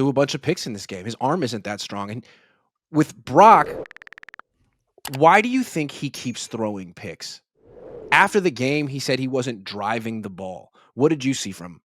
threw a bunch of picks in this game. His arm isn't that strong. And with Brock, why do you think he keeps throwing picks? After the game, he said he wasn't driving the ball. What did you see from him?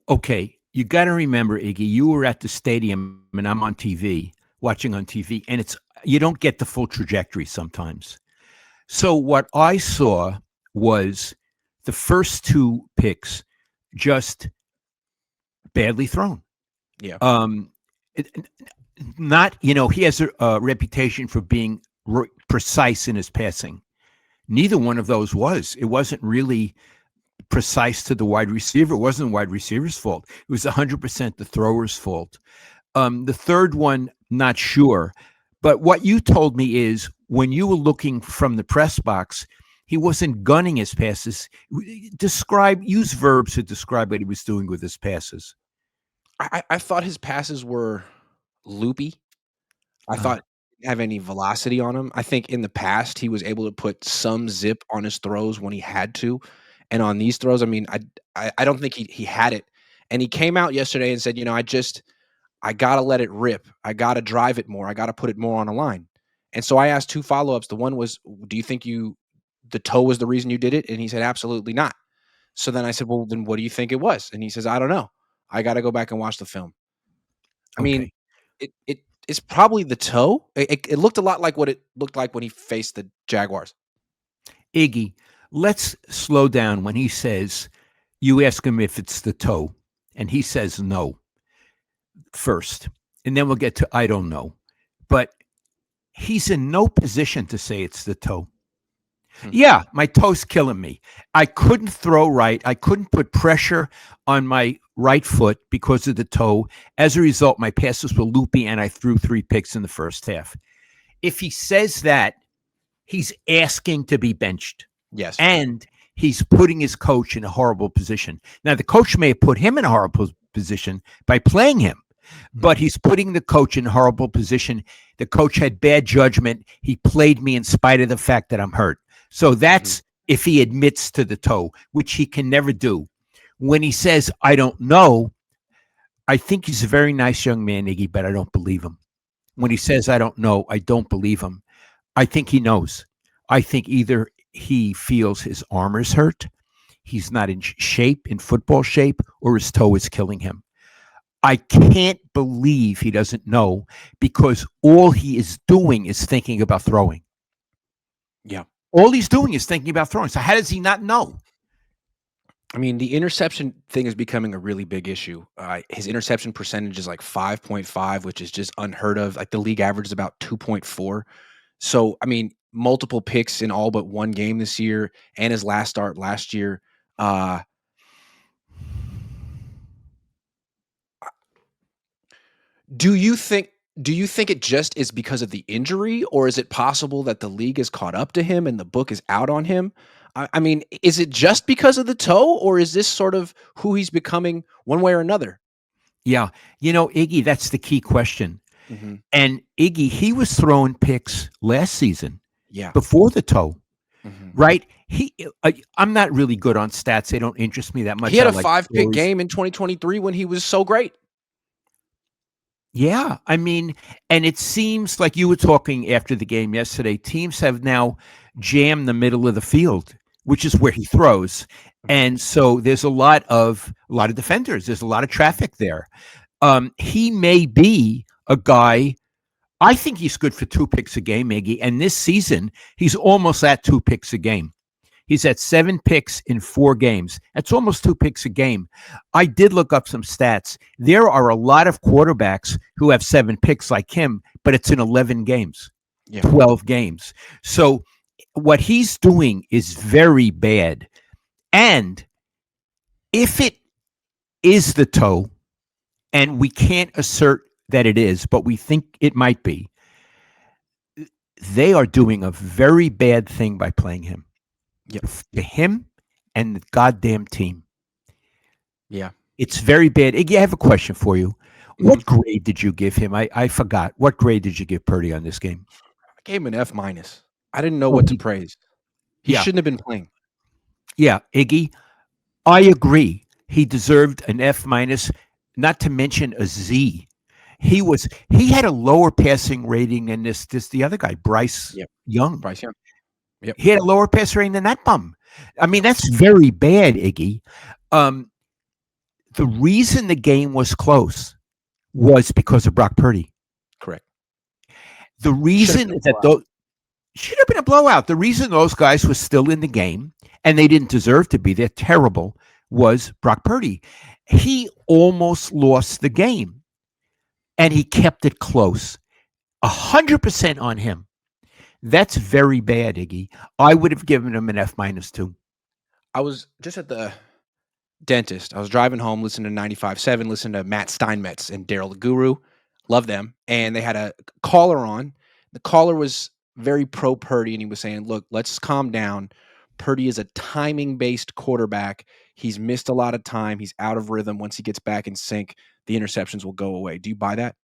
Okay, you got to remember, Iggy, you were at the stadium and I'm on TV, watching on TV, and you don't get the full trajectory sometimes. So what I saw was the first two picks just badly thrown. Yeah. It, not, he has a reputation for being precise in his passing. Neither one of those was. It wasn't really precise to the wide receiver. It wasn't the wide receiver's fault. It was 100% the thrower's fault. The third one, not sure. But what you told me is when you were looking from the press box, he wasn't gunning his passes. Use verbs to describe what he was doing with his passes. I thought his passes were loopy. I thought he didn't have any velocity on him. I think in the past he was able to put some zip on his throws when he had to. And on these throws, I mean, I don't think he had it. And he came out yesterday and said, I got to let it rip. I got to drive it more. I got to put it more on the line. And so I asked two follow-ups. The one was, do you think the toe was the reason you did it? And he said, absolutely not. So then I said, well, then what do you think it was? And he says, I don't know. I got to go back and watch the film. I mean, it's probably the toe. It looked a lot like what it looked like when he faced the Jaguars. Iggy, let's slow down when he says, you ask him if it's the toe, and he says no first. And then we'll get to I don't know. But he's in no position to say it's the toe. Yeah, my toe's killing me. I couldn't throw right. I couldn't put pressure on my right foot because of the toe. As a result, my passes were loopy and I threw 3 picks in the first half. If he says that, he's asking to be benched. Yes. And he's putting his coach in a horrible position. Now, the coach may have put him in a horrible position by playing him, but he's putting the coach in a horrible position. The coach had bad judgment. He played me in spite of the fact that I'm hurt. So that's if he admits to the toe, which he can never do. When he says, I don't know, I think he's a very nice young man, Iggy, but I don't believe him. When he says, I don't know, I don't believe him. I think he knows. I think either he feels his arm is hurt, he's not in shape, in football shape, or his toe is killing him. I can't believe he doesn't know because all he is doing is thinking about throwing. Yeah. All he's doing is thinking about throwing. So how does he not know? I mean, the interception thing is becoming a really big issue. His interception percentage is like 5.5, which is just unheard of. Like the league average is about 2.4. So, I mean, multiple picks in all but one game this year and his last start last year. Do you think it just is because of the injury, or is it possible that the league is caught up to him and the book is out on him? I mean, is it just because of the toe, or is this sort of who he's becoming one way or another? Yeah. Iggy, that's the key question. Mm-hmm. And Iggy, he was throwing picks last season before the toe, right? I'm not really good on stats. They don't interest me that much. He had a 5-pick game in 2023 when he was so great. Yeah, I mean, and it seems like you were talking after the game yesterday, teams have now jammed the middle of the field, which is where he throws. And so there's a lot of defenders. There's a lot of traffic there. He may be a guy, I think he's good for 2 picks a game, Iggy. And this season, he's almost at 2 picks a game. He's at 7 picks in 4 games. That's almost 2 picks a game. I did look up some stats. There are a lot of quarterbacks who have 7 picks like him, but it's in 11 games, 12 games. So what he's doing is very bad. And if it is the toe, and we can't assert that it is, but we think it might be, they are doing a very bad thing by playing him. To him and the goddamn team. Yeah. It's very bad. Iggy, I have a question for you. What grade did you give him? I forgot. What grade did you give Purdy on this game? I gave him an F-. I didn't know what to praise. He shouldn't have been playing. Yeah, Iggy, I agree. He deserved an F-. not to mention a Z. He had a lower passing rating than this the other guy, Bryce Yep. Young. Bryce Young. Yep. He had a lower pass rating than that bum. I mean, Yep. that's very bad, Iggy. Um, the reason the game was close was because of Brock Purdy. Correct. The Should have been reason a that blowout. those should have been a blowout. The reason those guys were still in the game and they didn't deserve to be, they're terrible, was Brock Purdy. He almost lost the game and he kept it close. 100% on him. That's very bad, Iggy. I would have given him an F minus 2. I was just at the dentist. I was driving home, listening to 95.7, listening to Matt Steinmetz and Daryl the Guru. Love them. And they had a caller on. The caller was very pro Purdy, and he was saying, look, let's calm down. Purdy is a timing based quarterback. He's missed a lot of time. He's out of rhythm. Once he gets back in sync, the interceptions will go away. Do you buy that?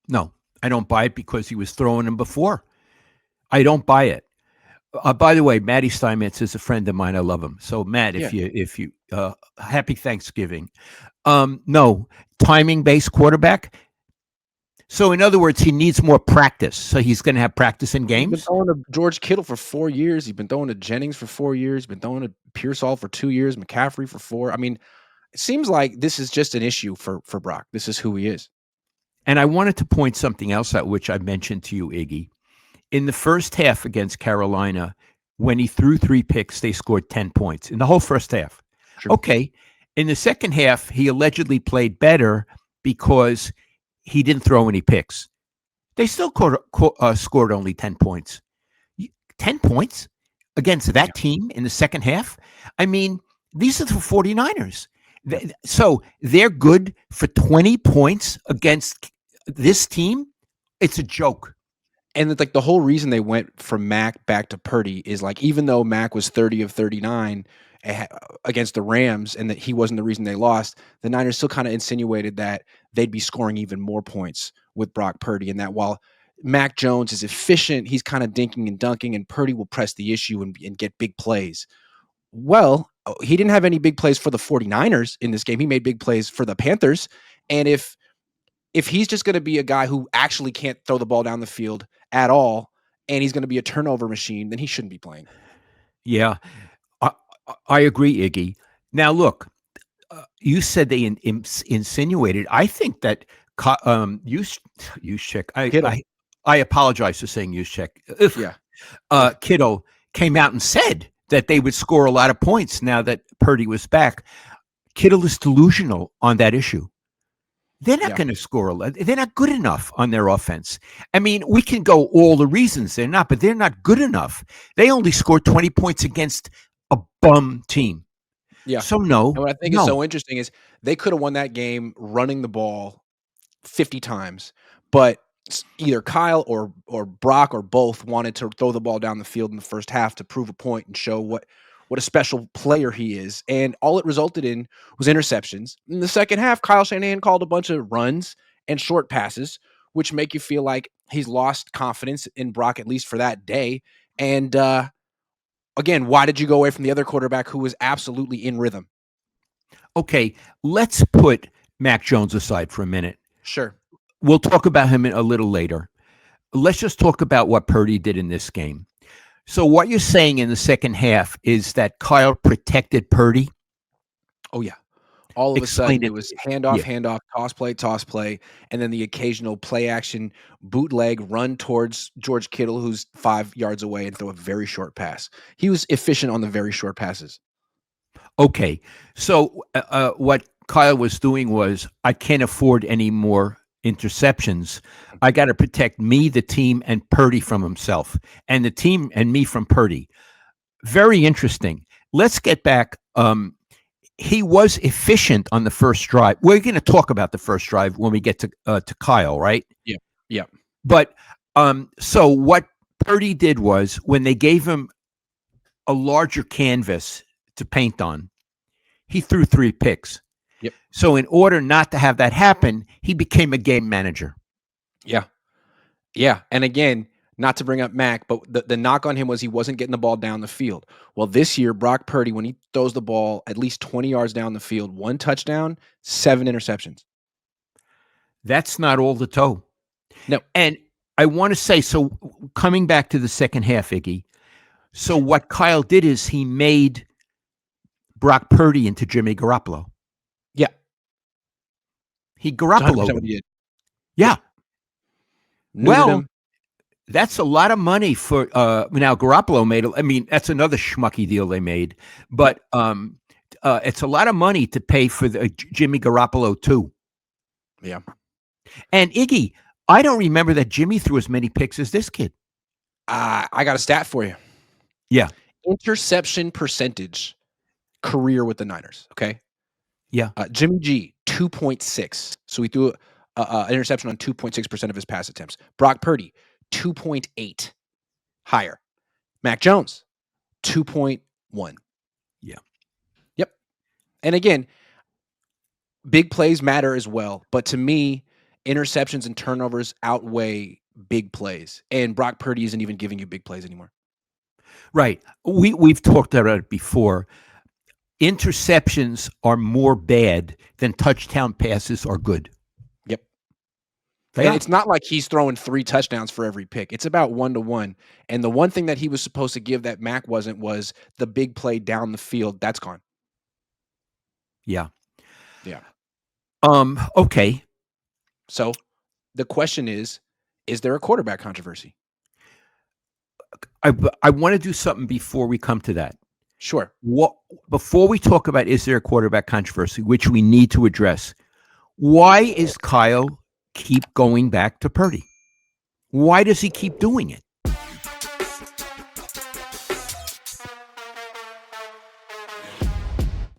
No, I don't buy it because he was throwing them before. I don't buy it. By the way, Matty Steinmetz is a friend of mine. I love him. So, Matt, Yeah. if you, happy Thanksgiving. No, timing based quarterback. So, in other words, he needs more practice. So he's going to have practice in He's been games. throwing to George Kittle for 4 years. He's been throwing to Jennings for 4 years. He's been throwing to Pearsall for 2 years, McCaffrey for 4. I mean, it seems like this is just an issue for Brock. This is who he is. And I wanted to point something else out, which I mentioned to you, Iggy. In the first half against Carolina, when he threw 3 picks, they scored 10 points in the whole first half. True. Okay. In the second half, he allegedly played better because he didn't throw any picks. They still scored only 10 points. 10 points against Yeah. that team in the second half? I mean, these are the 49ers. So they're good for 20 points against this team? It's a joke. And it's like the whole reason they went from Mac back to Purdy is like even though Mac was 30 of 39 against the Rams and that he wasn't the reason they lost, the Niners still kind of insinuated that they'd be scoring even more points with Brock Purdy and that while Mac Jones is efficient, he's kind of dinking and dunking and Purdy will press the issue and get big plays. Well, he didn't have any big plays for the 49ers in this game. He made big plays for the Panthers. And if he's just going to be a guy who actually can't throw the ball down the field at all, and he's going to be a turnover machine, then he shouldn't be playing. Yeah, I, I agree, Iggy. Now, look, you said they insinuated. I think that Juszczyk. Kittle, I apologize for saying Juszczyk. yeah, Kittle came out and said that they would score a lot of points now that Purdy was back. Kittle is delusional on that issue. They're not yeah. going to score a lot. They're not good enough on their offense. I mean, we can go all the reasons they're not, but they're not good enough. They only scored 20 points against a bum team. Yeah. So no, And what I think is no. so interesting is they could have won that game running the ball 50 times, but either Kyle or Brock or both wanted to throw the ball down the field in the first half to prove a point and show what a special player he is. And all it resulted in was interceptions. In the second half, Kyle Shanahan called a bunch of runs and short passes, which make you feel like he's lost confidence in Brock, at least for that day. And again, why did you go away from the other quarterback who was absolutely in rhythm? Okay, let's put Mac Jones aside for a minute. Sure. We'll talk about him a little later. Let's just talk about what Purdy did in this game. So, what you're saying in the second half is that Kyle protected Purdy? Oh, yeah. All of a Explain sudden, it it to was me. Yeah. handoff, toss play, and then the occasional play action bootleg run towards George Kittle, who's 5 yards away, and throw a very short pass. He was efficient on the very short passes. Okay. So, what Kyle was doing was, I can't afford any more interceptions. I got to protect me, the team, and Purdy from himself, and the team and me from Purdy. Very interesting. Let's get back. He was efficient on the first drive. We're going to talk about the first drive when we get to Kyle, right? Yeah. Yeah. But so what Purdy did was when they gave him a larger canvas to paint on, he threw 3 picks. Yep. So in order not to have that happen, he became a game manager. Yeah. Yeah. And again, not to bring up Mac, but the knock on him was he wasn't getting the ball down the field. Well, this year, Brock Purdy, when he throws the ball at least 20 yards down the field, 1 touchdown, 7 interceptions. That's not all the toe. No. And I want to say, so coming back to the second half, Iggy, so what Kyle did is he made Brock Purdy into Jimmy Garoppolo. Yeah. He It's 100% Garoppolo'd what him. he did. Yeah. Neutered Well, him. that's a lot of money for now Garoppolo made. I mean, that's another schmucky deal they made, Yep. but it's a lot of money to pay for the Jimmy Garoppolo too. Yeah. And Iggy, I don't remember that Jimmy threw as many picks as this kid. I got a stat for you. Yeah. Interception percentage career with the Niners. Okay. Yeah. Jimmy G 2.6. So he threw an interception on 2.6% of his pass attempts. Brock Purdy 2.8, higher. Mac Jones 2.1. Yeah. Yep. And again, big plays matter as well, but to me, interceptions and turnovers outweigh big plays. And Brock Purdy isn't even giving you big plays anymore. Right. We've talked about it before. Interceptions are more bad than touchdown passes are good. Yep. They And are. it's not like he's throwing 3 touchdowns for every pick. It's about 1-to-1. And the one thing that he was supposed to give that Mac wasn't was the big play down the field. That's gone. Yeah. Yeah. Okay. So the question is there a quarterback controversy? I want to do something before we come to that. Sure. What before we talk about is there a quarterback controversy, which we need to address? Why is Kyle keep going back to Purdy? Why does he keep doing it?